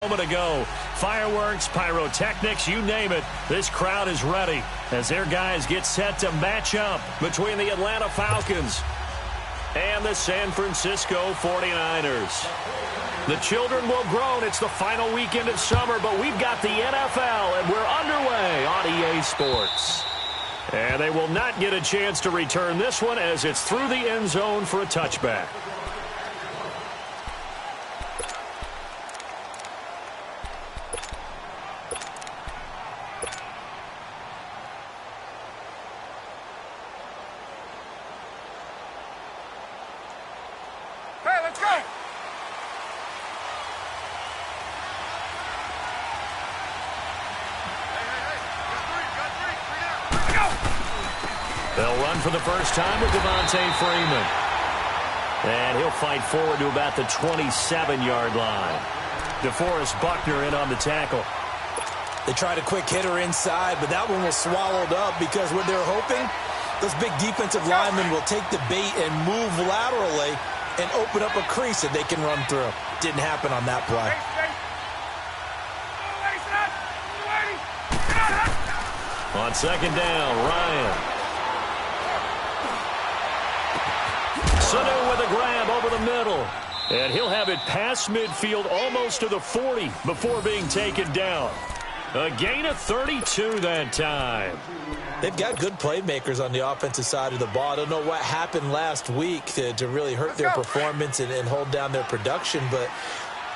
Moment ago, fireworks, pyrotechnics, you name it, this crowd is ready as their guys get set to match up between the Atlanta Falcons and the San Francisco 49ers. The children will groan. It's the final weekend of summer, but we've got the NFL, and we're underway on EA Sports. And they will not get a chance to return this one as it's through the end zone for a touchback. They'll run for the first time with Devontae Freeman. And he'll fight forward to about the 27-yard line. DeForest Buckner in on the tackle. They tried a quick hitter inside, but that one was swallowed up because what they're hoping, those big defensive linemen will take the bait and move laterally and open up a crease that they can run through. Didn't happen on that play. On second down, Ryan. Sanu with a grab over the middle. And he'll have it past midfield almost to the 40 before being taken down. A gain of 32 that time. They've got good playmakers on the offensive side of the ball. I don't know what happened last week to really hurt their performance and hold down their production, but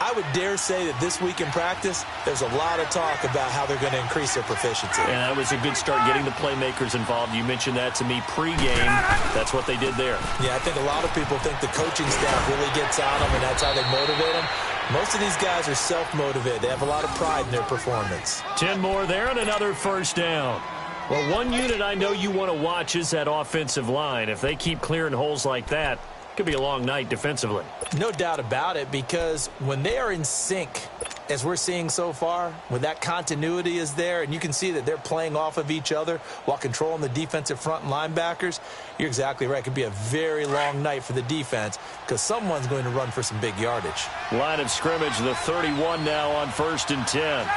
I would dare say that this week in practice, there's a lot of talk about how they're going to increase their proficiency. And that was a good start getting the playmakers involved. You mentioned that to me pregame. That's what they did there. Yeah, I think a lot of people think the coaching staff really gets on them, and that's how they motivate them. Most of these guys are self-motivated. They have a lot of pride in their performance. 10 more there and another first down. Well, one unit I know you want to watch is that offensive line. If they keep clearing holes like that, it could be a long night defensively. No doubt about it, because when they are in sync, as we're seeing so far, when that continuity is there, and you can see that they're playing off of each other while controlling the defensive front and linebackers, you're exactly right. It could be a very long night for the defense because someone's going to run for some big yardage. Line of scrimmage, the 31 now on 1st and 10.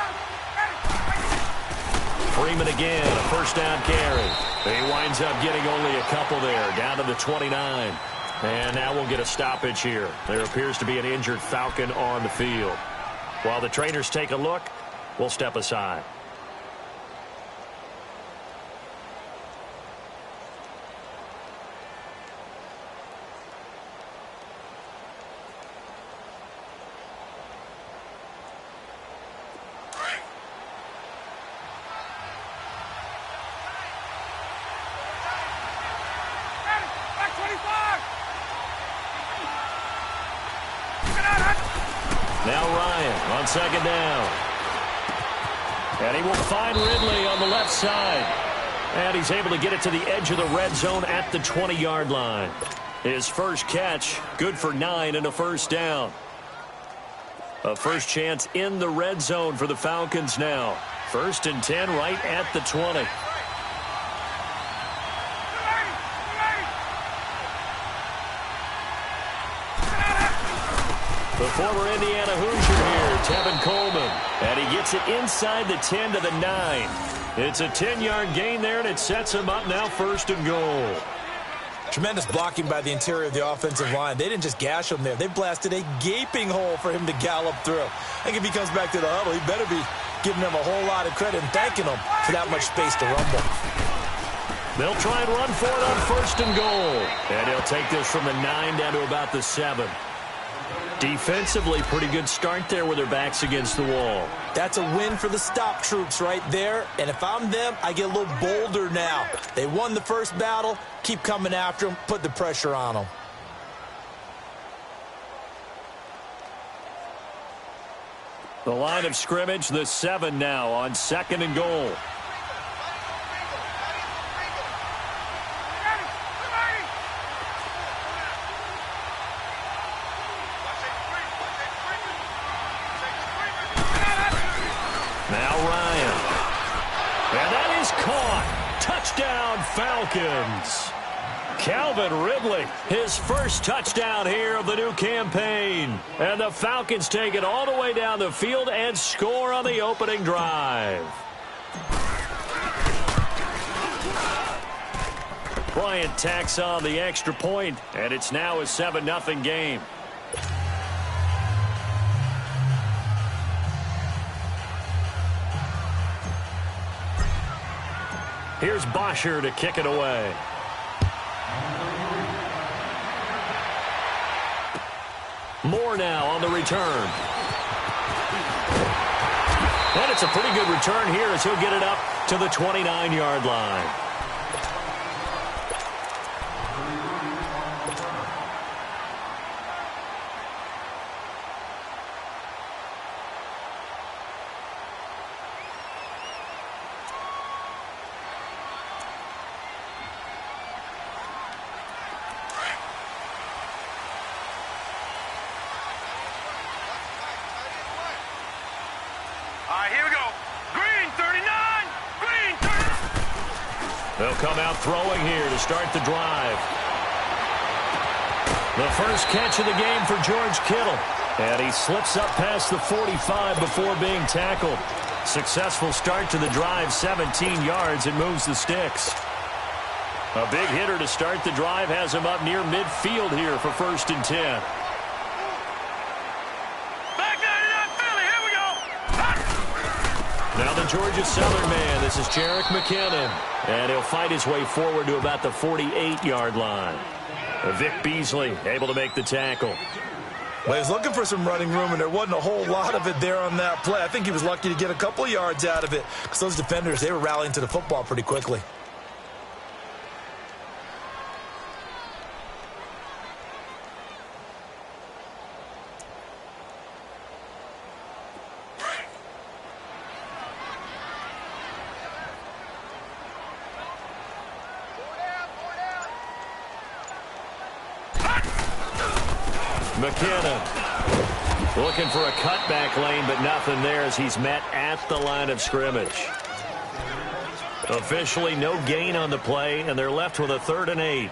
Freeman again, a first down carry. He winds up getting only a couple there, down to the 29. And now we'll get a stoppage here. There appears to be an injured Falcon on the field. While the trainers take a look, we'll step aside. Now Ryan on second down. And he will find Ridley on the left side. And he's able to get it to the edge of the red zone at the 20-yard line. His first catch, good for 9 and a first down. A first chance in the red zone for the Falcons now. 1st and 10 right at the 20. The former Indiana Hoosier here, Tevin Coleman. And he gets it inside the 10 to the 9. It's a 10-yard gain there, and it sets him up now 1st and goal. Tremendous blocking by the interior of the offensive line. They didn't just gash him there. They blasted a gaping hole for him to gallop through. I think if he comes back to the huddle, he better be giving them a whole lot of credit and thanking them for that much space to rumble. They'll try and run for it on 1st and goal. And he'll take this from the 9 down to about the 7. Defensively, pretty good start there with their backs against the wall. That's a win for the stop troops right there. And if I'm them, I get a little bolder now. They won the first battle. Keep coming after them. Put the pressure on them. The line of scrimmage, the 7 now on 2nd and goal. Now Ryan. And that is caught. Touchdown, Falcons. Calvin Ridley, his first touchdown here of the new campaign. And the Falcons take it all the way down the field and score on the opening drive. Bryant tacks on the extra point, and it's now a 7-0 game. Here's Bosher to kick it away. Moore now on the return. And it's a pretty good return here as he'll get it up to the 29-yard line. Here we go. Green, 39. Green, 39. They'll come out throwing here to start the drive. The first catch of the game for George Kittle. And he slips up past the 45 before being tackled. Successful start to the drive, 17 yards, and moves the sticks. A big hitter to start the drive has him up near midfield here for 1st and 10. Now the Georgia Southern man, this is Jerick McKinnon. And he'll fight his way forward to about the 48-yard line. Vic Beasley able to make the tackle. Well, he was looking for some running room, and there wasn't a whole lot of it there on that play. I think he was lucky to get a couple of yards out of it because those defenders, they were rallying to the football pretty quickly. McKinnon looking for a cutback lane, but nothing there as he's met at the line of scrimmage. Officially no gain on the play, and they're left with a 3rd and 8.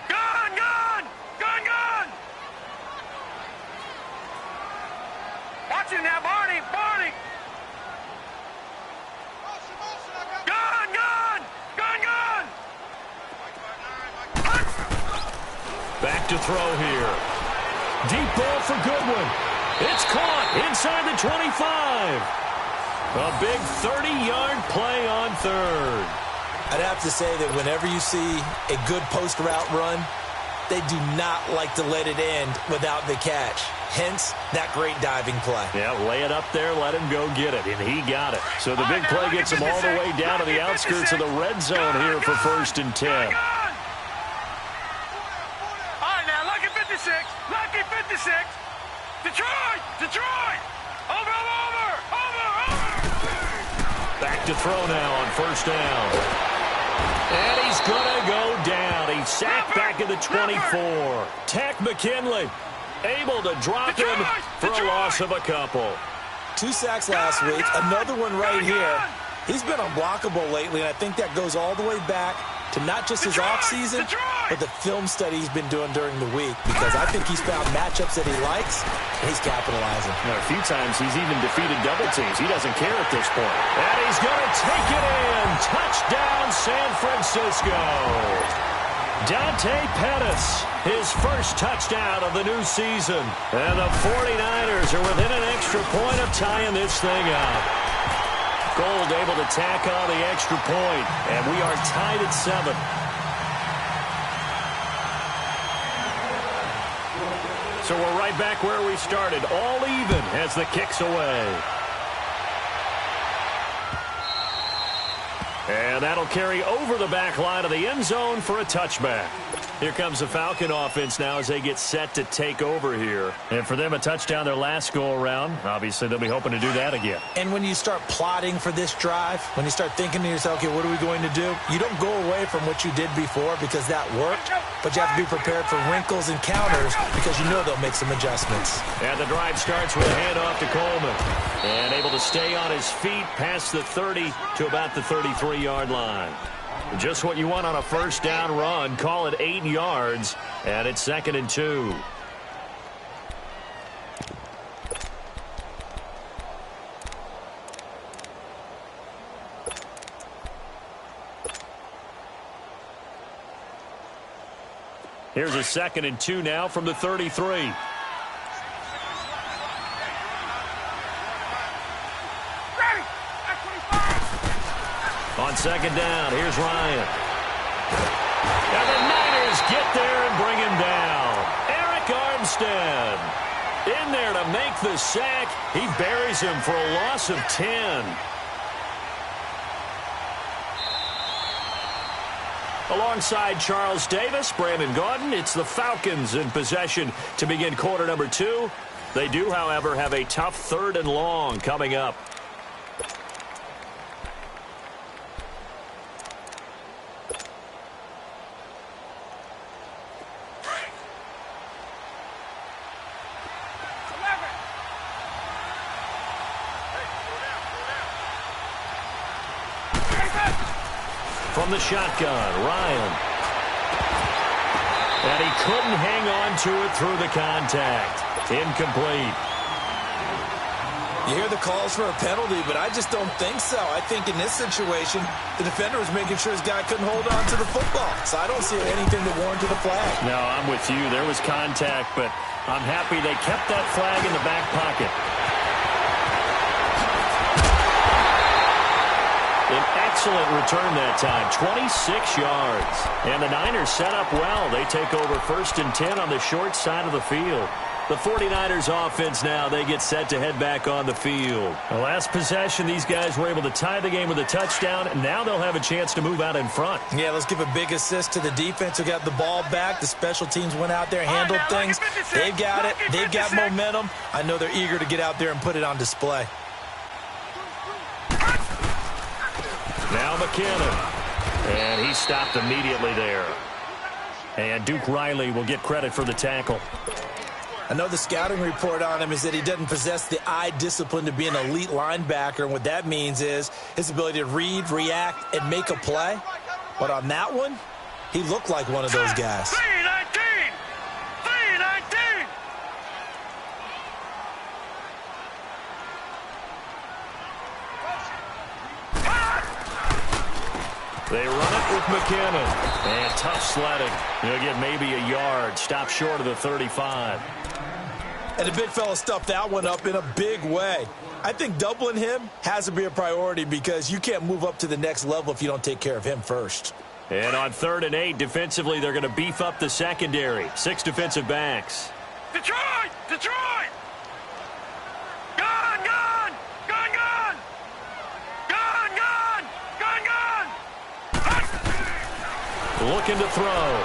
Gun! Watch it now, Barney! Back to throw here. Deep ball for Goodwin. It's caught inside the 25. A big 30-yard play on 3rd. I'd have to say that whenever you see a good post route run, they do not like to let it end without the catch. Hence, that great diving play. Yeah, lay it up there, let him go get it, and he got it. So the big play gets him all the way down to the outskirts of the red zone here for 1st and 10. Lucky 56. Detroit. Over. Back to throw now on 1st down. And he's going to go down. He's sacked back at the 24. Tech McKinley able to drop him for a loss of a couple. 2 sacks last week. Another one right here. He's been unblockable lately, and I think that goes all the way back to not just his offseason, but the film study he's been doing during the week, because I think he's found matchups that he likes, and he's capitalizing. Now, a few times he's even defeated double teams. He doesn't care at this point. And he's going to take it in. Touchdown, San Francisco. Dante Pettis, his first touchdown of the new season. And the 49ers are within an extra point of tying this thing up. Gold able to tack on the extra point, and we are tied at 7. So we're right back where we started, all even as the kick's away. And that'll carry over the back line of the end zone for a touchback. Here comes the Falcon offense now as they get set to take over here. And for them, a touchdown their last go-around. Obviously, they'll be hoping to do that again. And when you start plotting for this drive, when you start thinking to yourself, okay, what are we going to do? You don't go away from what you did before because that worked, but you have to be prepared for wrinkles and counters because you know they'll make some adjustments. And the drive starts with a handoff to Coleman. And able to stay on his feet past the 30 to about the 33-yard line. Just what you want on a first down run. Call it 8 yards, and it's 2nd and 2. Here's a 2nd and 2 now from the 33. On 2nd down, here's Ryan. And the Niners get there and bring him down. Eric Armstead in there to make the sack. He buries him for a loss of 10. Alongside Charles Davis, Brandon Gaudin, it's the Falcons in possession to begin quarter number 2. They do, however, have a tough 3rd and long coming up. From the shotgun, Ryan. And he couldn't hang on to it through the contact. Incomplete. You hear the calls for a penalty, but I just don't think so. I think in this situation, the defender was making sure his guy couldn't hold on to the football. So I don't see anything to warrant to the flag. No, I'm with you. There was contact, but I'm happy they kept that flag in the back pocket. An excellent return that time, 26 yards. And the Niners set up well. They take over 1st and 10 on the short side of the field. The 49ers offense now, they get set to head back on the field. The last possession, these guys were able to tie the game with a touchdown, and now they'll have a chance to move out in front. Yeah, let's give a big assist to the defense who got the ball back. The special teams went out there, handled things. They've got it. They've got momentum. I know they're eager to get out there and put it on display. Now McKinnon. And he stopped immediately there. And Duke Riley will get credit for the tackle. I know the scouting report on him is that he doesn't possess the eye discipline to be an elite linebacker. And what that means is his ability to read, react, and make a play. But on that one, he looked like one of those guys. 319! 319! They run it with McKinnon. And tough sledding. He'll get maybe a yard. Stop short of the 35. And the big fella stuffed that one up in a big way. I think doubling him has to be a priority because you can't move up to the next level if you don't take care of him first. And on 3rd and 8, defensively, they're going to beef up the secondary. 6 defensive backs. Detroit! Detroit! Gun! Gun! Gun! Gun! Gun! Gun! Gun! Gun! Looking to throw.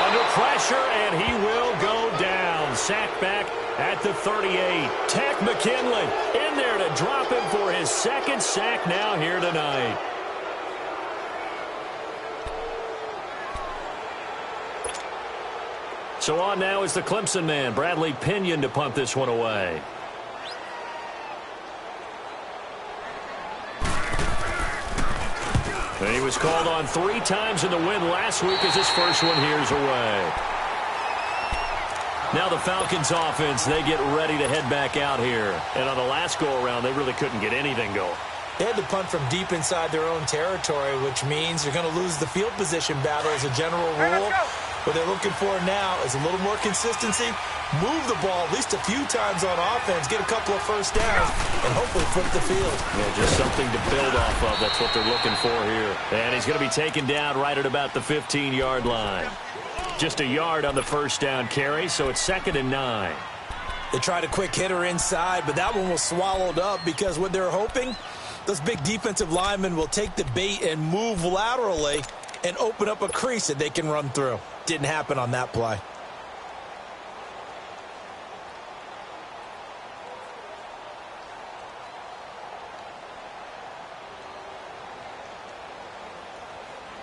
Under pressure, and he will go down. Sacked back at the 38. Tech McKinley in there to drop him for his 2nd sack now here tonight. So on now is the Clemson man, Bradley Pinion, to punt this one away. And he was called on 3 times in the win last week as his first one here's away. Now the Falcons offense, they get ready to head back out here. And on the last go-around, they really couldn't get anything going. They had to punt from deep inside their own territory, which means you're going to lose the field position battle as a general rule. What they're looking for now is a little more consistency, move the ball at least a few times on offense, get a couple of first downs, and hopefully flip the field. Yeah, just something to build off of. That's what they're looking for here. And he's going to be taken down right at about the 15-yard line. Just a yard on the first down carry, so it's 2nd and 9. They tried a quick hitter inside, but that one was swallowed up because what they're hoping, those big defensive linemen will take the bait and move laterally and open up a crease that they can run through. Didn't happen on that play.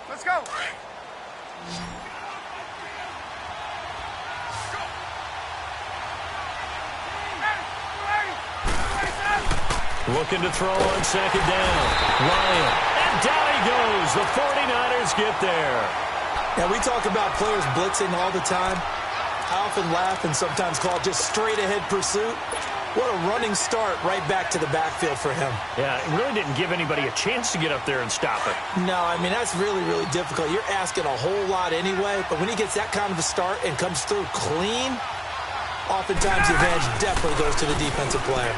Let's go. Looking to throw on second down. Ryan. And down he goes. The 49ers get there. Now, we talk about players blitzing all the time. I often laugh and sometimes call it just straight-ahead pursuit. What a running start right back to the backfield for him. Yeah, it really didn't give anybody a chance to get up there and stop it. No, I mean, that's really, really difficult. You're asking a whole lot anyway, but when he gets that kind of a start and comes through clean, oftentimes the advantage definitely goes to the defensive player.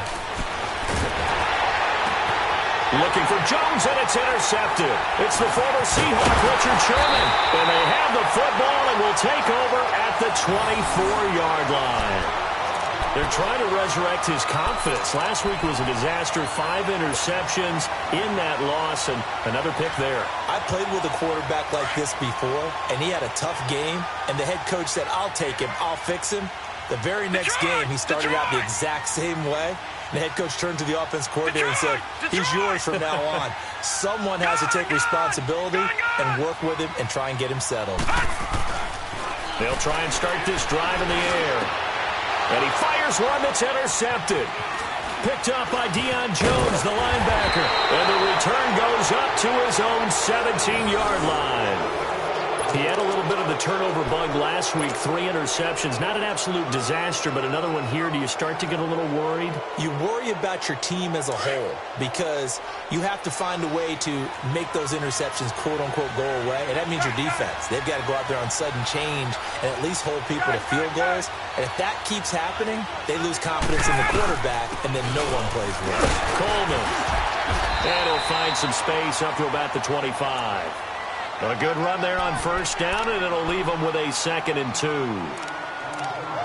Looking for Jones, and it's intercepted. It's the former Seahawk, Richard Sherman. And they have the football and will take over at the 24-yard line. They're trying to resurrect his confidence. Last week was a disaster. 5 interceptions in that loss, and another pick there. I played with a quarterback like this before, and he had a tough game, and the head coach said, I'll take him, I'll fix him. The very next game, he started out the exact same way. The head coach turned to the offense coordinator and said, he's yours from now on. Someone has to take responsibility and work with him and try and get him settled. They'll try and start this drive in the air. And he fires one that's intercepted. Picked up by Deion Jones, the linebacker. And the return goes up to his own 17-yard line. He had a little bit of the turnover bug last week. 3 interceptions. Not an absolute disaster, but another one here. Do you start to get a little worried? You worry about your team as a whole because you have to find a way to make those interceptions, quote-unquote, go away, and that means your defense. They've got to go out there on sudden change and at least hold people to field goals. And if that keeps happening, they lose confidence in the quarterback, and then no one plays well. Coleman. And he'll find some space up to about the 25. A good run there on first down, and it'll leave them with a 2nd and 2.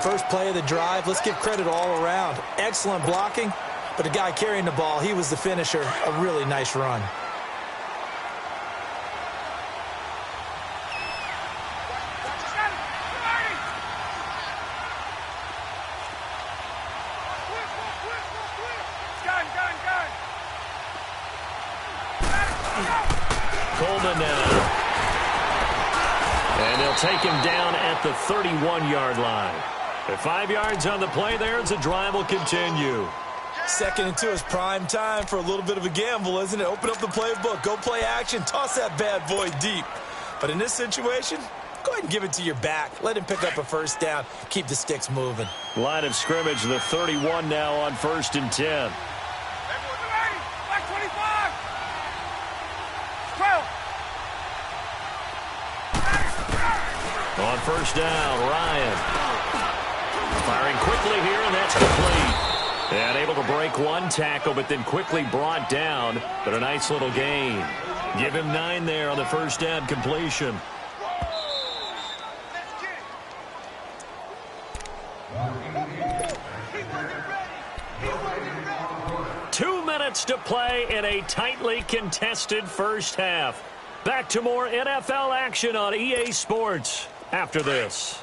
First play of the drive, let's give credit all around. Excellent blocking, but the guy carrying the ball, he was the finisher. A really nice run. Coleman now. And they'll take him down at the 31-yard line. At 5 yards on the play there as the drive will continue. 2nd and 2 is prime time for a little bit of a gamble, isn't it? Open up the playbook, go play action, toss that bad boy deep. But in this situation, go ahead and give it to your back. Let him pick up a first down. Keep the sticks moving. Line of scrimmage, the 31 now on 1st and 10. On first down, Ryan. Firing quickly here, and that's complete. And able to break one tackle, but then quickly brought down. But a nice little gain. Give him 9 there on the first down completion. Two minutes to play in a tightly contested first half. Back to more NFL action on EA Sports after this.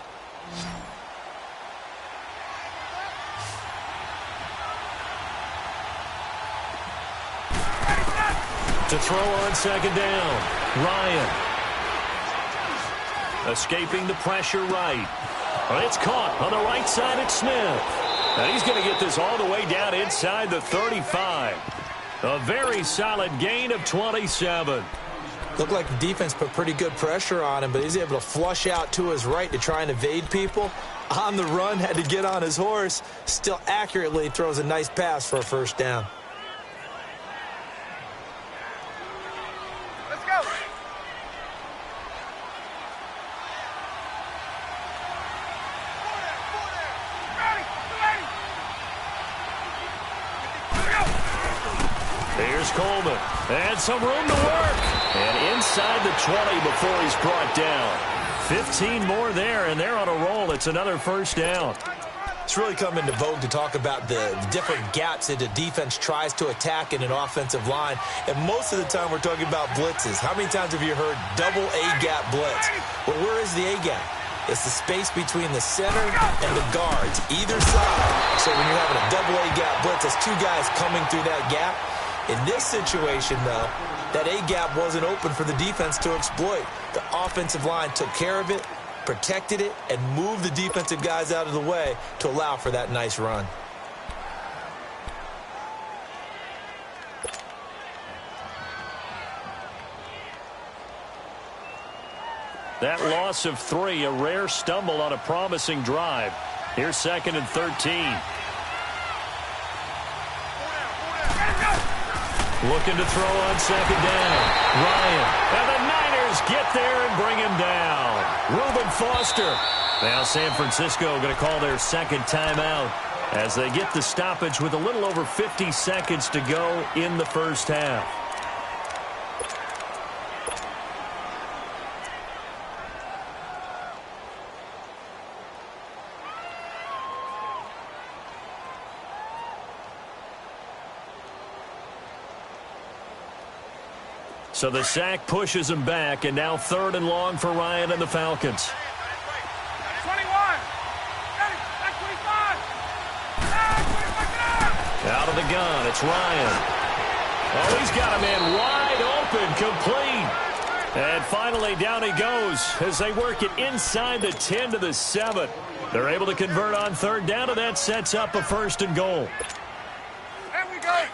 To throw on second down, Ryan. Escaping the pressure right. It's caught on the right side at Smith. And he's going to get this all the way down inside the 35. A very solid gain of 27. Looked like the defense put pretty good pressure on him, but he's able to flush out to his right to try and evade people. On the run, had to get on his horse. Still accurately throws a nice pass for a first down. Let's go. Here's Coleman. And some room to work. And inside the 20 before he's brought down. 15 more there, and they're on a roll. It's another first down. It's really come into vogue to talk about the different gaps that a defense tries to attack in an offensive line. And most of the time we're talking about blitzes. How many times have you heard double A-gap blitz? Well, where is the A-gap? It's the space between the center and the guards, either side. So when you're having a double A-gap blitz, it's two guys coming through that gap. In this situation, though, that A-gap wasn't open for the defense to exploit. The offensive line took care of it, protected it, and moved the defensive guys out of the way to allow for that nice run. That loss of 3, a rare stumble on a promising drive. Here's 2nd and 13. Looking to throw on 2nd down. Ryan. And the Niners get there and bring him down. Reuben Foster. Now San Francisco going to call their second timeout as they get the stoppage with a little over 50 seconds to go in the first half. So the sack pushes him back, and now 3rd and long for Ryan and the Falcons. 21. 25. Out of the gun, it's Ryan. Oh, he's got a man wide open, complete. And finally, down he goes as they work it inside the 10 to the 7. They're able to convert on 3rd down, and that sets up a 1st and goal. There we go.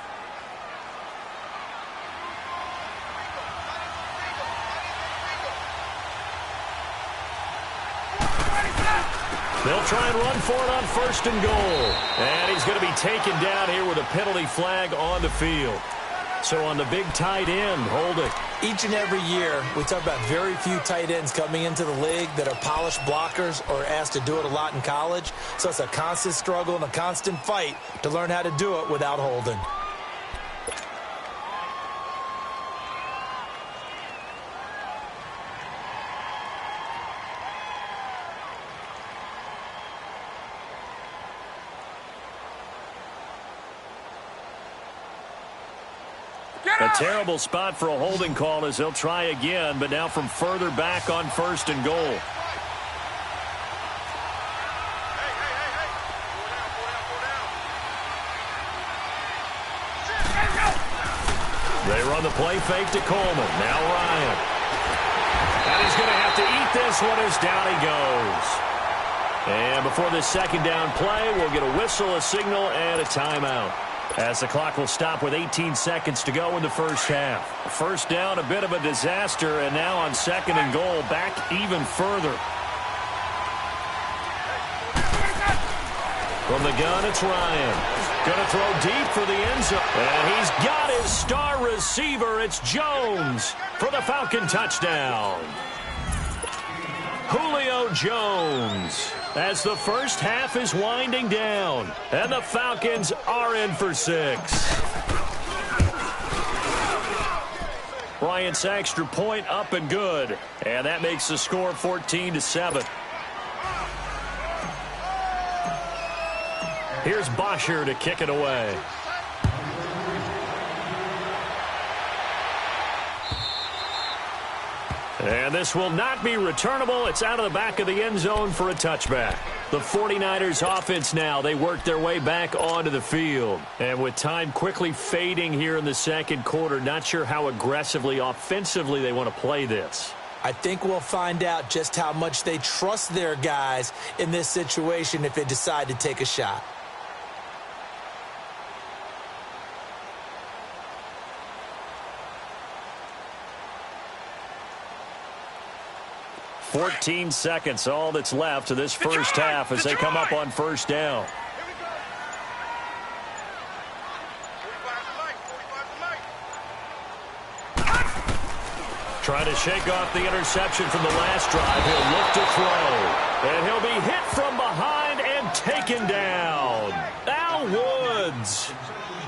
They'll try and run for it on 1st and goal. And he's going to be taken down here with a penalty flag on the field. So on the big tight end, Holding. Each and every year, we talk about very few tight ends coming into the league that are polished blockers or asked to do it a lot in college. So it's a constant struggle and a constant fight to learn how to do it without holding. A terrible spot for a holding call as they'll try again, but now from further back on 1st and goal. They run the play fake to Coleman. Now Ryan. And he's going to have to eat this one as down he goes. And before this 2nd down play, we'll get a whistle, a signal, and a timeout, as the clock will stop with 18 seconds to go in the first half. 1st down, a bit of a disaster, and now on 2nd and goal, back even further. From the gun, it's Ryan. Going to throw deep for the end zone. And he's got his star receiver. It's Jones for the Falcon touchdown. Julio Jones, as the first half is winding down, and the Falcons are in for 6. Bryant's extra point up and good, and that makes the score 14-7. Here's Bosher to kick it away. And this will not be returnable. It's out of the back of the end zone for a touchback. The 49ers offense now, they work their way back onto the field. And with time quickly fading here in the 2nd quarter, not sure how aggressively, offensively they want to play this. I think we'll find out just how much they trust their guys in this situation if they decide to take a shot. $14 seconds, all that's left of this first half as they come up on 1st down. Trying to shake off the interception from the last drive. He'll look to throw. And he'll be hit from behind and taken down. Al Woods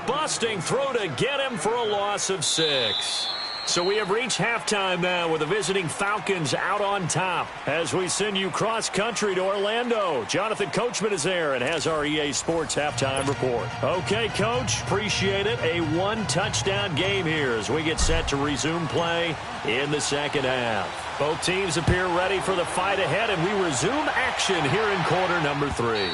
busting through to get him for a loss of 6. So we have reached halftime now with the visiting Falcons out on top as we send you cross-country to Orlando. Jonathan Coachman is there and has our EA Sports halftime report. Okay, Coach, appreciate it. A one-touchdown game here as we get set to resume play in the second half. Both teams appear ready for the fight ahead, and we resume action here in quarter number 3.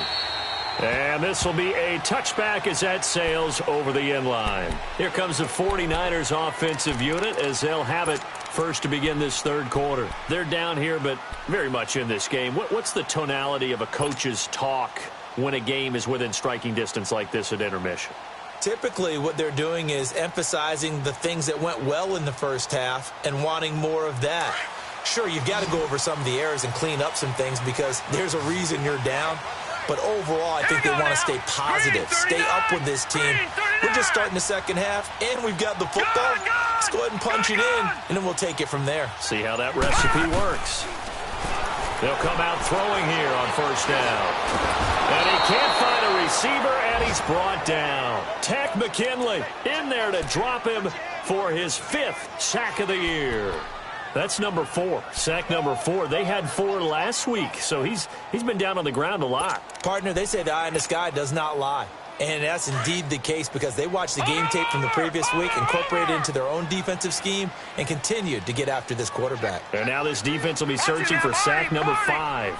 And this will be a touchback as that sails over the end line. Here comes the 49ers offensive unit as they'll have it first to begin this third quarter. They're down here, but very much in this game. What's the tonality of a coach's talk when a game is within striking distance like this at intermission? Typically, what they're doing is emphasizing the things that went well in the first half and wanting more of that. Sure, you've got to go over some of the errors and clean up some things because there's a reason you're down. But overall, I think they want to stay positive, stay up with this team. We're just starting the second half, and we've got the football. Let's go ahead and punch it in, and then we'll take it from there. See how that recipe works. They'll come out throwing here on first down. And he can't find a receiver, and he's brought down. Tech McKinley in there to drop him for his 5th sack of the year. That's number 4. Sack number 4. They had 4 last week, so he's been down on the ground a lot. Partner, they say the eye in the sky does not lie. And that's indeed the case because they watched the game tape from the previous week, incorporated it into their own defensive scheme, and continued to get after this quarterback. And now this defense will be searching for sack number 5.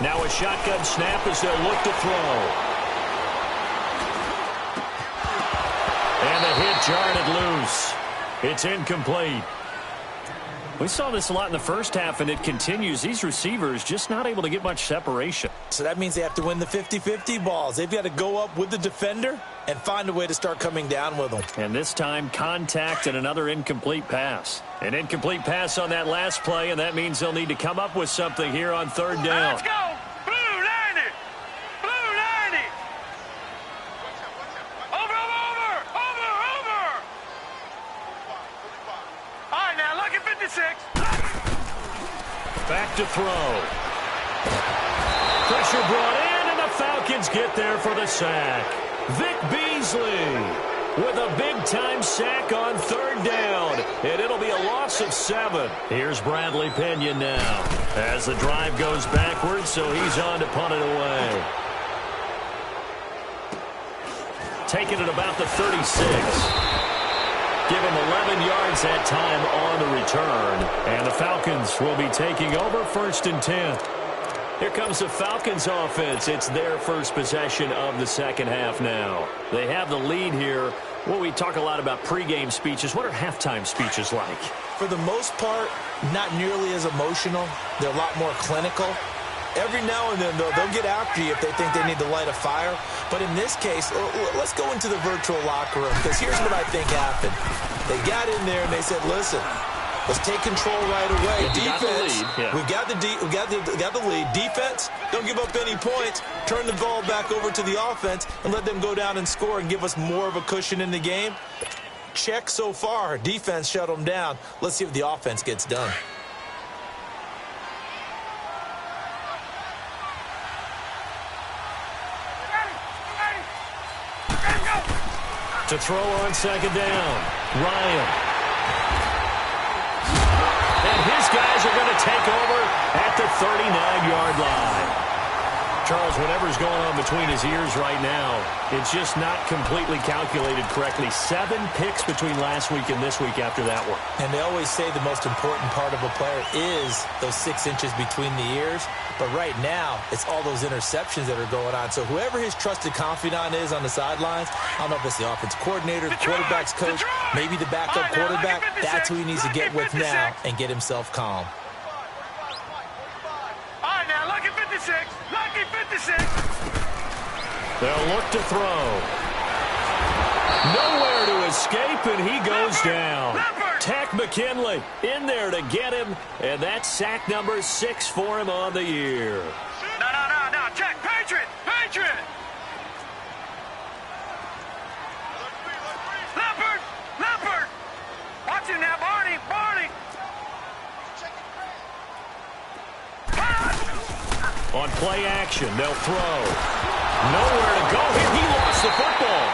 Now a shotgun snap as they'll look to throw. And the hit jarred loose. It's incomplete. We saw this a lot in the first half, and it continues. These receivers just not able to get much separation. So that means they have to win the 50-50 balls. They've got to go up with the defender and find a way to start coming down with them. And this time, contact and another incomplete pass. An incomplete pass on that last play, and that means they'll need to come up with something here on third down. Let's go! Blue 90! Blue 90! Over! All right, now, look at 56. Back to throw. Pressure brought in, and the Falcons get there for the sack. Vic Beasley with a big-time sack on third down, and it'll be a loss of 7. Here's Bradley Pena now as the drive goes backwards, so he's on to punt it away. Taking it about the 36. Give him 11 yards that time on the return. And the Falcons will be taking over 1st and 10. Here comes the Falcons offense. It's their first possession of the second half now. They have the lead here. Well, we talk a lot about pregame speeches. What are halftime speeches like? For the most part, not nearly as emotional. They're a lot more clinical. Every now and then, though, they'll get after you if they think they need to light a fire. But in this case, let's go into the virtual locker room, because here's what I think happened. They got in there and they said, listen, let's take control right away. Defense, we got the lead. Defense, don't give up any points. Turn the ball back over to the offense and let them go down and score and give us more of a cushion in the game. Check so far. Defense shut them down. Let's see if the offense gets done. To throw on second down, Ryan. And his guys are going to take over at the 39-yard line. Charles, whatever's going on between his ears right now, it's just not completely calculated correctly. 7 picks between last week and this week after that one. And they always say the most important part of a player is those 6 inches between the ears. But right now, it's all those interceptions that are going on. So whoever his trusted confidant is on the sidelines, I don't know if it's the offense coordinator, the quarterback's coach, maybe the backup quarterback, that's who he needs to get with now and get himself calm. All right, now, look at 56. Lucky 56. They'll look to throw. Nowhere to escape, and he goes down. Tech McKinley in there to get him, and that's sack number 6 for him on the year. No. Check. Patriot. Leopard. Watch him now, Barney. On play action, they'll throw. Nowhere to go here. He lost the football.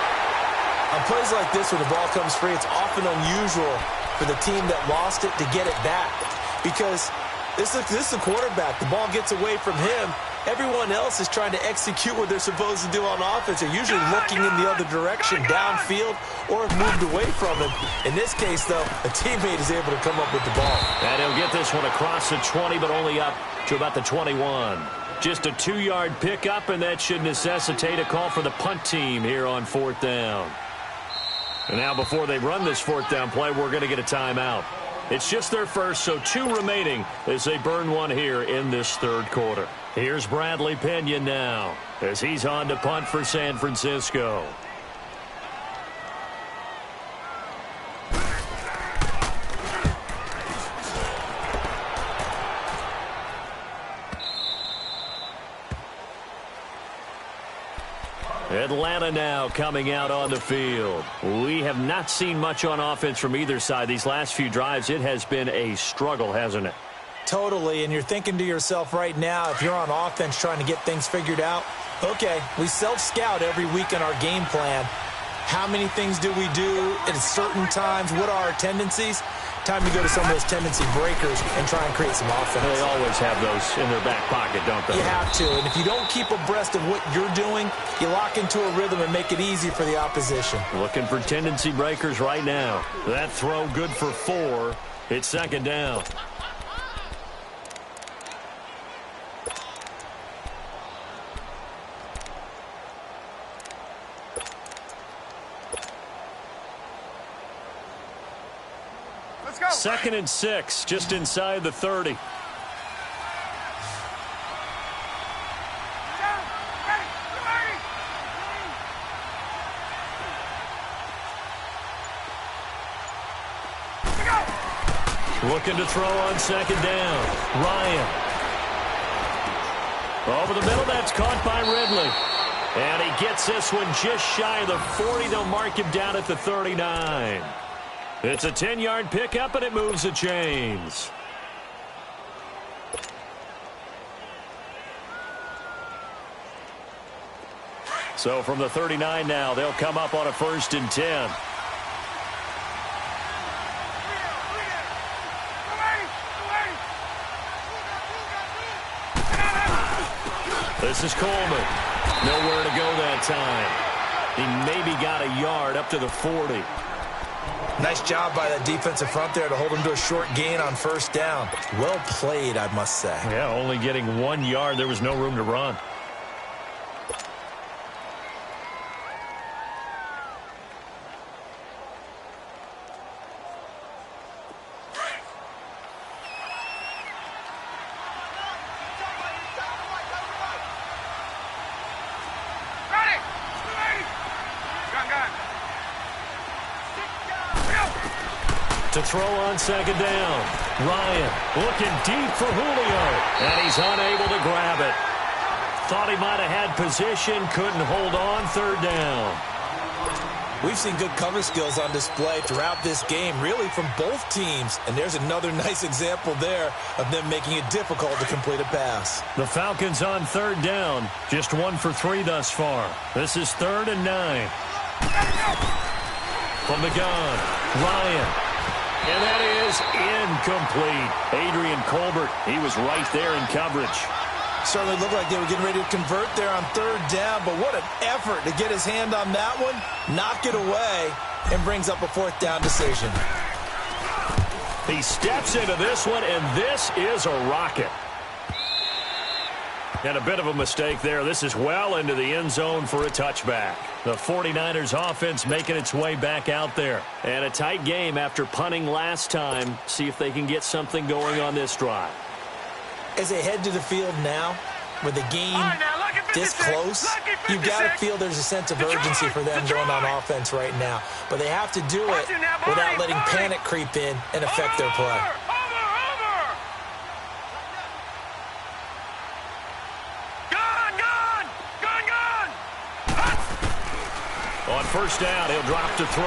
On plays like this, when the ball comes free, it's often unusual for the team that lost it to get it back. Because this is the quarterback. The ball gets away from him. Everyone else is trying to execute what they're supposed to do on offense. They're usually looking in the other direction, downfield, or have moved away from him. In this case, though, a teammate is able to come up with the ball. And he'll get this one across the 20, but only up to about the 21. Just a 2-yard pickup, and that should necessitate a call for the punt team here on 4th down. And now before they run this 4th down play, we're going to get a timeout. It's just their first, so 2 remaining as they burn one here in this 3rd quarter. Here's Bradley Pena now as he's on to punt for San Francisco. Atlanta now coming out on the field. We have not seen much on offense from either side. These last few drives, it has been a struggle, hasn't it? Totally, and you're thinking to yourself right now, if you're on offense trying to get things figured out, okay, we self-scout every week in our game plan. How many things do we do at certain times? What are our tendencies? Time to go to some of those tendency breakers and try and create some offense. They always have those in their back pocket, don't they? You have to, and if you don't keep abreast of what you're doing, you lock into a rhythm and make it easy for the opposition. Looking for tendency breakers right now. That throw good for 4. It's 2nd down. Let's go. 2nd and 6, just inside the 30. Looking to throw on 2nd down. Ryan. Over the middle, that's caught by Ridley. And he gets this one just shy of the 40. They'll mark him down at the 39. It's a 10-yard pickup, and it moves the chains. So from the 39 now, they'll come up on a 1st and 10. This is Coleman. Nowhere to go that time. He maybe got a yard up to the 40. Nice job by that defensive front there to hold him to a short gain on 1st down. Well played, I must say. Yeah, only getting 1 yard. There was no room to run. To throw on 2nd down. Ryan looking deep for Julio. And he's unable to grab it. Thought he might have had position. Couldn't hold on. 3rd down. We've seen good cover skills on display throughout this game, really from both teams. And there's another nice example there of them making it difficult to complete a pass. The Falcons on 3rd down. Just 1 for 3 thus far. This is 3rd and 9. From the gun, Ryan. And that is incomplete. Adrian Colbert, he was right there in coverage. Certainly looked like they were getting ready to convert there on 3rd down, but what an effort to get his hand on that one, knock it away, and brings up a 4th down decision. He steps into this one, and this is a rocket. And a bit of a mistake there. This is well into the end zone for a touchback. The 49ers offense making its way back out there. And a tight game after punting last time. See if they can get something going on this drive. As they head to the field now, with the game this close, you've got to feel there's a sense of urgency for them going on offense right now. But they have to do it without letting panic creep in and affect their play. On 1st down, he'll drop to throw.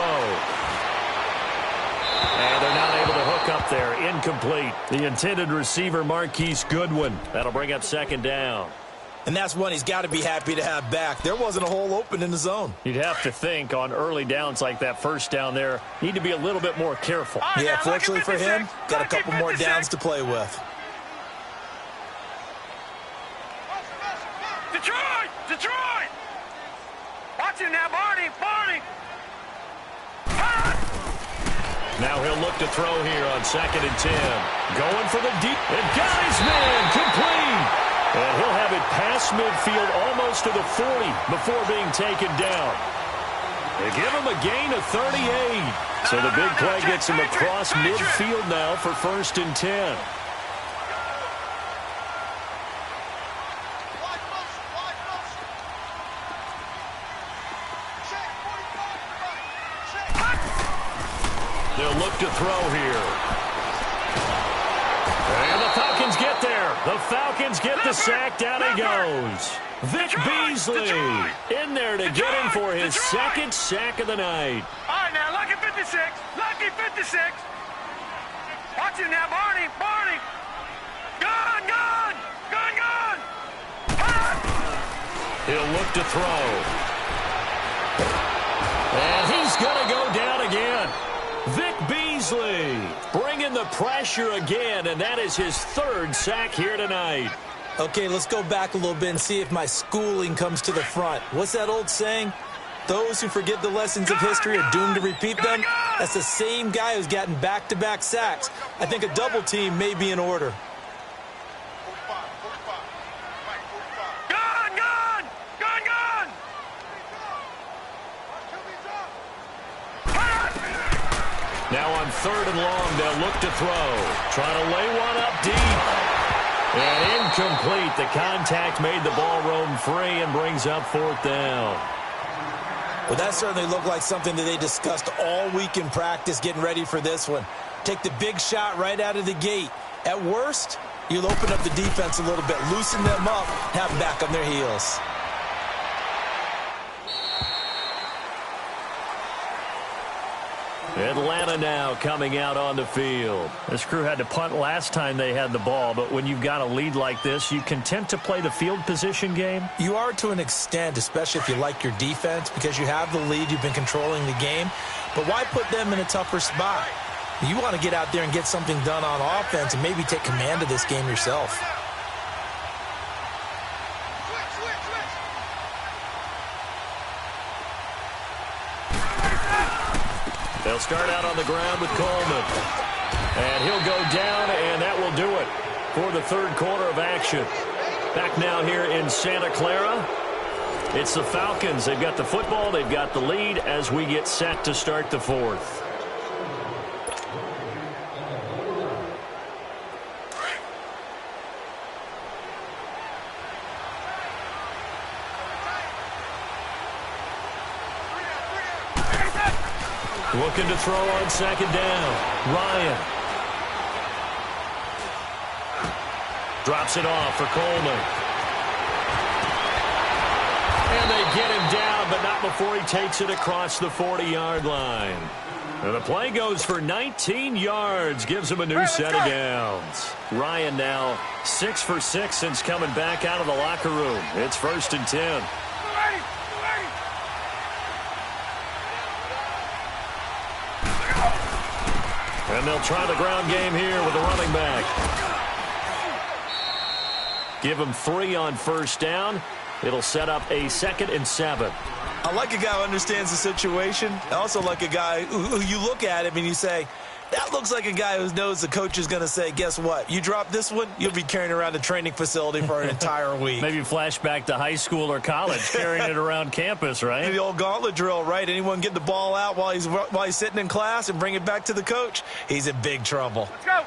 And they're not able to hook up there. Incomplete. The intended receiver, Marquise Goodwin. That'll bring up 2nd down. And that's one he's got to be happy to have back. There wasn't a hole open in the zone. You'd have to think on early downs like that first down there, need to be a little bit more careful. Yeah, fortunately for him, got a couple more downs to play with. Detroit! Detroit! Watch him now, Barney! Barney! Now he'll look to throw here on 2nd and 10. Going for the deep. And got his man complete. And he'll have it past midfield almost to the 40 before being taken down. They give him a gain of 38. So the big play gets him across midfield now for 1st and 10. They'll look to throw here. And the Falcons get there. The Falcons get the sack. Down he goes. Vic Beasley in there to get him for his second sack of the night. All right, now, lucky 56. Lucky 56. Watch him now, Barney. Barney. Gun, gun. Gun, gun. He'll look to throw. And he's going to go down again. Vic Beasley bringing the pressure again, and that is his 3rd sack here tonight. Okay, let's go back a little bit and see if my schooling comes to the front. What's that old saying? Those who forget the lessons of history are doomed to repeat them. That's the same guy who's gotten back-to-back sacks. I think a double team may be in order. Now on 3rd and long, they'll look to throw. Trying to lay one up deep. And incomplete. The contact made the ball roam free and brings up 4th down. Well, that certainly looked like something that they discussed all week in practice getting ready for this one. Take the big shot right out of the gate. At worst, you'll open up the defense a little bit, loosen them up, have them back on their heels. Atlanta now coming out on the field. This crew had to punt last time they had the ball, but when you've got a lead like this, you content to play the field position game? You are to an extent, especially if you like your defense, because you have the lead, you've been controlling the game. But why put them in a tougher spot? You want to get out there and get something done on offense and maybe take command of this game yourself. They'll start out on the ground with Coleman. And he'll go down, and that will do it for the 3rd quarter of action. Back now here in Santa Clara. It's the Falcons. They've got the football. They've got the lead as we get set to start the 4th. Looking to throw on 2nd down. Ryan. Drops it off for Coleman. And they get him down, but not before he takes it across the 40-yard line. And the play goes for 19 yards, gives him a new set of downs. Ryan now 6 for 6 since coming back out of the locker room. It's 1st and 10. And they'll try the ground game here with the running back. Give him 3 on 1st down. It'll set up a 2nd and 7. I like a guy who understands the situation. I also like a guy who you look at him and you say, that looks like a guy who knows the coach is going to say, guess what? You drop this one, you'll be carrying around a training facility for an entire week. Maybe flashback to high school or college, carrying it around campus, right? The old gauntlet drill, right? Anyone get the ball out while he's sitting in class and bring it back to the coach, he's in big trouble. Let's go.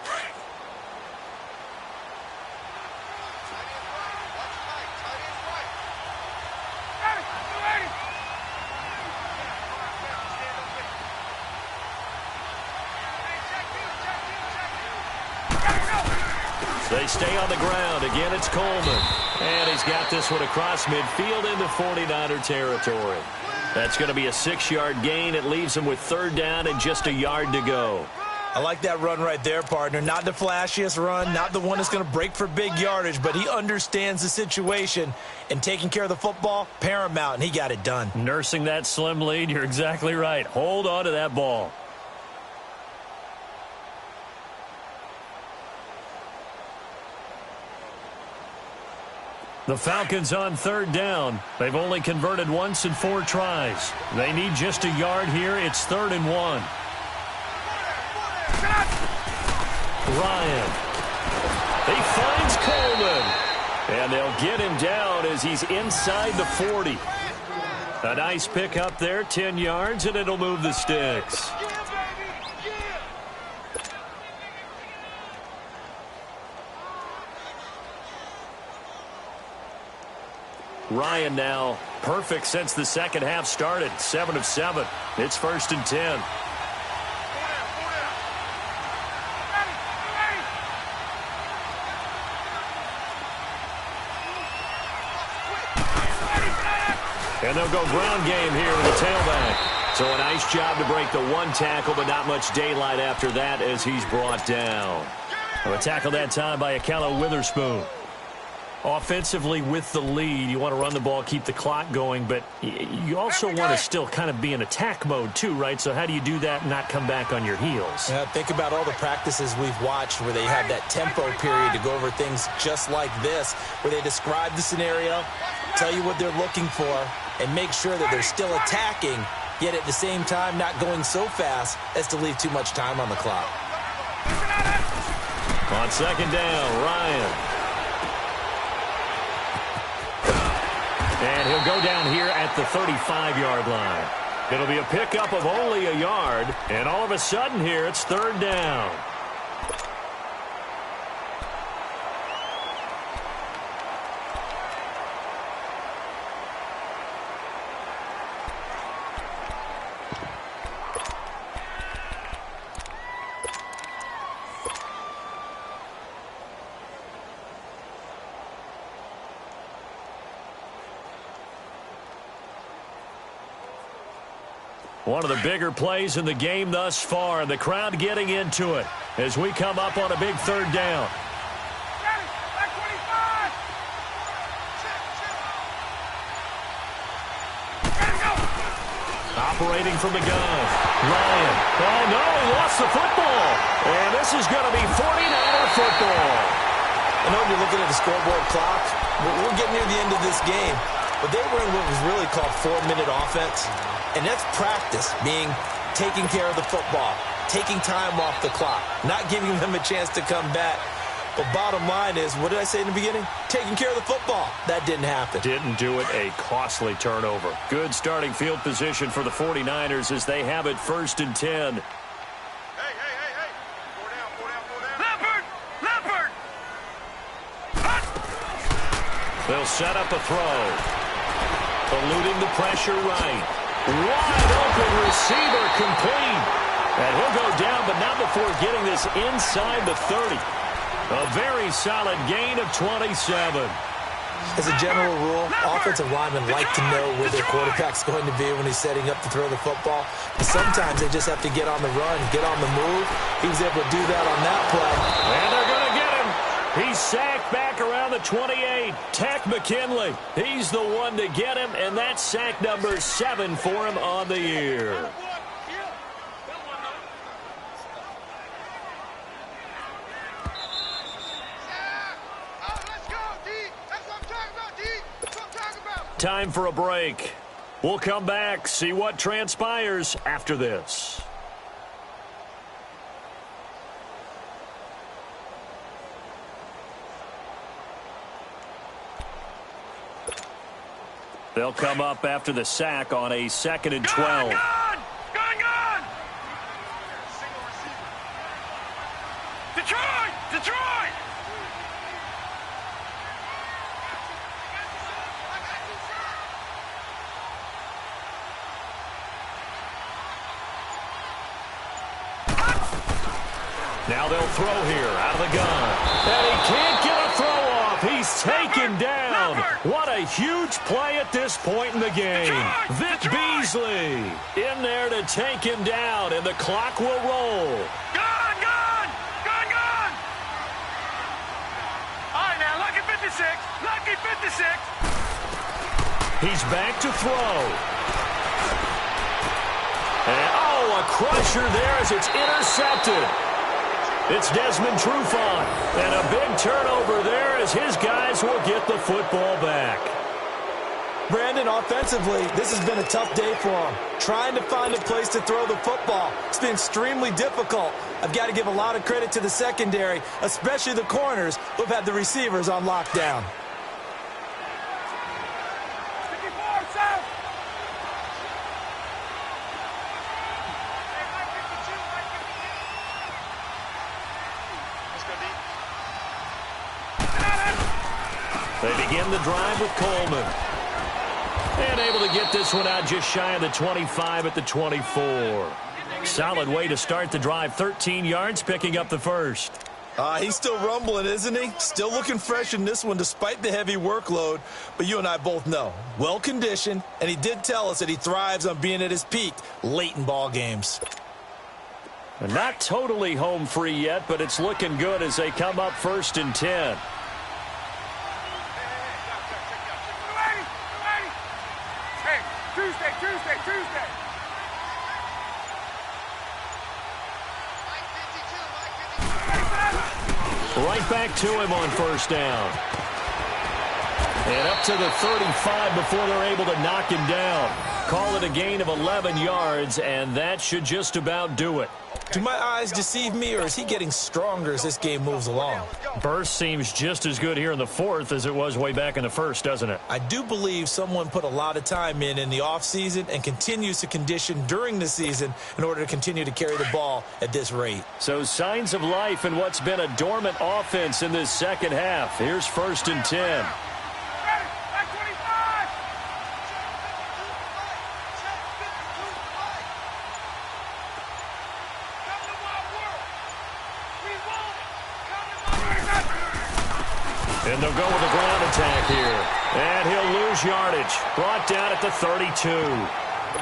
They stay on the ground. Again, it's Coleman. And he's got this one across midfield into 49er territory. That's going to be a 6-yard gain. It leaves him with 3rd down and just a yard to go. I like that run right there, partner. Not the flashiest run, not the one that's going to break for big yardage, but he understands the situation, and taking care of the football, paramount, and he got it done. Nursing that slim lead, you're exactly right. Hold on to that ball. The Falcons on third down. They've only converted once in 4 tries. They need just a yard here. It's 3rd and 1. Ryan. He finds Coleman. And they'll get him down as he's inside the 40. A nice pick up there, 10 yards, and it'll move the sticks. Ryan now perfect since the second half started. 7 of 7. It's 1st and 10. And they'll go ground game here with the tailback. So a nice job to break the 1 tackle, but not much daylight after that as he's brought down. A tackle that time by Akella Witherspoon. Offensively with the lead, you want to run the ball, keep the clock going, but you also want to still kind of be in attack mode too, right? So how do you do that and not come back on your heels? Yeah, think about all the practices we've watched where they have that tempo period to go over things just like this, where they describe the scenario, tell you what they're looking for, and make sure that they're still attacking, yet at the same time not going so fast as to leave too much time on the clock. On second down, Ryan. And he'll go down here at the 35-yard line. It'll be a pickup of only a yard, and all of a sudden here it's 3rd down. One of the bigger plays in the game thus far, and the crowd getting into it as we come up on a big 3rd down. Operating from the gun. Ryan. Oh, no, he lost the football. And this is going to be 49er football. I know you're looking at the scoreboard clock, but we're getting near the end of this game. But they were in what was really called 4-minute offense. And that's practice, being taking care of the football, taking time off the clock, not giving them a chance to come back. But bottom line is, what did I say in the beginning? Taking care of the football. That didn't happen. Didn't do it. A costly turnover. Good starting field position for the 49ers as they have it 1st and 10. Hey. Leopard! They'll set up a throw. Eluding the pressure right. Wide open receiver complete. And he'll go down, but not before getting this inside the 30. A very solid gain of 27. As a general rule, offensive linemen like to know where their quarterback's going to be when he's setting up to throw the football. But sometimes they just have to get on the run, get on the move. He was able to do that on that play. And they're going to get him. He's sacked back around the 28. Tech McKinley. He's the one to get him, and that's sack number 7 for him on the year. Time for a break. We'll come back, see what transpires after this. They'll come up after the sack on a 2nd and 12. Gone! Detroit! Now they'll throw here out of the gun. And he can't get a throw off. He's taken down. What a huge play at this point in the game. Vic Beasley in there to take him down, and the clock will roll. Gone! Lucky 56. He's back to throw. And, oh, a crusher there as it's intercepted. It's Desmond Trufant. And a big turnover there as his guys will get the football back. Brandon, offensively, this has been a tough day for him. Trying to find a place to throw the football. It's been extremely difficult. I've got to give a lot of credit to the secondary, especially the corners who have had the receivers on lockdown. They begin the drive with Coleman. And able to get this one out just shy of the 25 at the 24. Solid way to start the drive. 13 yards, picking up the first. He's still rumbling, isn't he? Still looking fresh in this one despite the heavy workload. But you and I both know, well-conditioned, and he did tell us that he thrives on being at his peak late in ball games. Not totally home free yet, but it's looking good as they come up 1st and 10. Tuesday. Right back to him on 1st down. And up to the 35 before they're able to knock him down. Call it a gain of 11 yards, and that should just about do it. Do my eyes deceive me, or is he getting stronger as this game moves along? Burst seems just as good here in the 4th as it was way back in the 1st, doesn't it? I do believe someone put a lot of time in the offseason and continues to condition during the season in order to continue to carry the ball at this rate. So signs of life in what's been a dormant offense in this second half. Here's 1st and 10. And they'll go with a ground attack here. And he'll lose yardage. Brought down at the 32.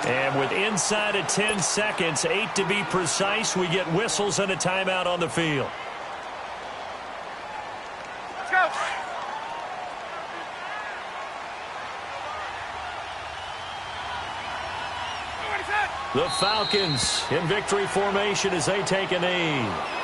And with inside of 10 seconds, 8 to be precise, we get whistles and a timeout on the field. Let's go. The Falcons in victory formation as they take a knee.